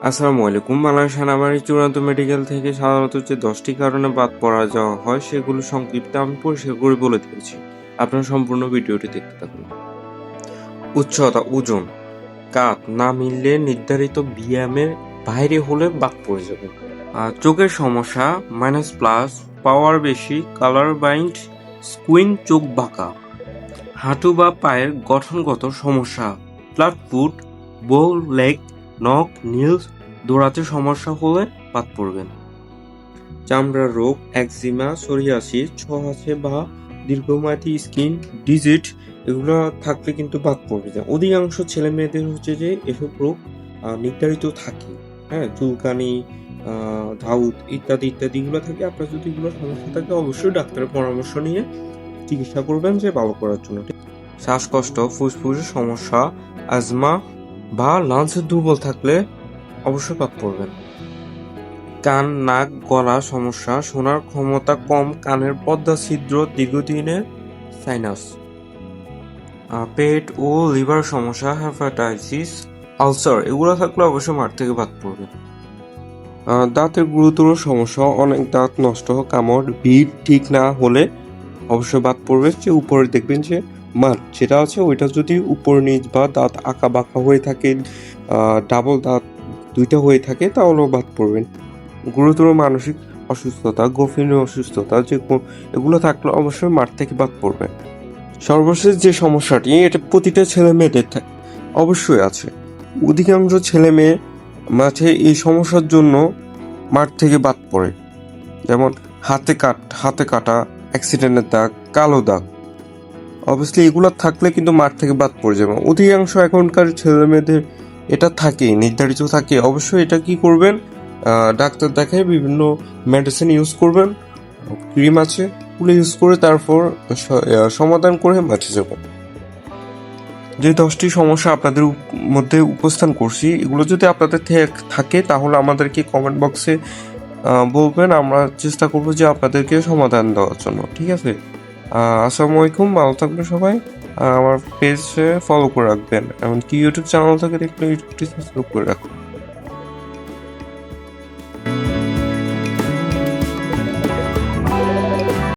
আসসালামু আলাইকুম। বাংলাদেশ সেনাবাহিনীর চূড়ান্ত মেডিকেল থেকে সাধারণত যে 10টি কারণে বাদ পড়া যাওয়া হয় সেগুলো সংক্ষিপ্ত আমি পরিষ্কার করে বলে দিয়েছি। আপনারা সম্পূর্ণ ভিডিওটি দেখতে থাকুন। উচ্চতা, ওজন, কাঁধ না মিললে নির্ধারিত ব্যায়ামের বাইরে হলে বাদ পড়ে যাবে। চোখের সমস্যা -+, পাওয়ার বেশি, কালার ব্লাইন্ড, স্কুইন, চোখ বাঁকা। হাঁটু বা পায়ের গঠনগত সমস্যা, ফ্ল্যাট ফুট, বোw লেগ, নখ, নিলস, দৌড়াতে সমস্যা হলে বাদ পড়বেন। চামড়ার রোগ, একজিমা, সোরিয়াসিস, ছোঁয়াচে বা দীর্ঘমেয়াদী স্কিন ডিজিজ এগুলো থাকলে কিন্তু বাদ পড়বে যায়। অধিকাংশ ছেলে মেয়েদের হচ্ছে যে এসব রোগ নির্ধারিত থাকে, হ্যাঁ, চুলকানি, ধাউত ইত্যাদি ইত্যাদিগুলো থাকে। আপনার যদি এগুলো সমস্যা থাকে অবশ্যই ডাক্তারের পরামর্শ নিয়ে চিকিৎসা করবেন যে ভালো করার জন্য। শ্বাসকষ্ট, ফুসফুসের সমস্যা, আজমা বা লাংসের দুর্বল থাকলে অবশ্যই বাদ পড়বেন। কান, নাক, গলা সমস্যা, শোনার ক্ষমতা কম, কানের পর্দা ছিদ্র, দীর্ঘদিনের সাইনাস। পেট ও লিভার সমস্যা, হেপাটাইটিস, আলসার এগুলো থাকলে অবশ্যই মাঠ থেকে বাদ পড়বেন। দাঁতের গুরুতর সমস্যা, অনেক দাঁত নষ্ট, কামড়, ভিড় ঠিক না হলে অবশ্যই বাদ পড়বে। যে উপরে দেখবেন যে মাঠ যেটা আছে ওইটা যদি উপর নিচ বা দাঁত আঁকা বাঁকা হয়ে থাকে, ডাবল দাঁত দুইটা হয়ে থাকে তাহলেও বাদ পড়বেন। গুরুতর মানসিক অসুস্থতা, গভীর অসুস্থতা এগুলো থাকলে অবশ্যই মাঠ থেকে বাদ পড়বে। সর্বশেষ যে সমস্যাটি এটা প্রতিটা ছেলে মেয়েদের অবশ্যই আছে। অধিকাংশ ছেলে মেয়ে মাঠে এই সমস্যার জন্য মাঠ থেকে বাদ পড়ে, যেমন হাতে কাটা, অ্যাক্সিডেন্টের দাগ, কালো দাগ। অবভিয়াসলি এগুলো থাকলে কিন্তু মাঠ থেকে বাদ পড়ে যাবে। অধিকাংশ এখনকার ছেলে মেয়েদের এটা থাকে, নির্ধারিত থাকে। অবশ্যই এটা কি করবেন, ডাক্তার দেখায় বিভিন্ন মেডিসিন ইউজ করবেন, ক্রিম আছে ওগুলো ইউজ করে তারপর সমাধান করে মাঠে যাবেন। যে 10টি সমস্যা আপনাদের মধ্যে উপস্থান করছি এগুলো যদি আপনাদের থাকে তাহলে আমাদেরকে কমেন্ট বক্সে বলবেন, আমরা চেষ্টা করবো যে আপনাদেরকে সমাধান দেওয়ার জন্য। ঠিক আছে, আসসালামু আলাইকুম, ভালো থাকবেন সবাই। আমার পেজে ফলো করে রাখবেন, এমনকি ইউটিউব চ্যানেল থেকে দেখলে ইউটিউবটি সাবস্ক্রাইব করে রাখবেন।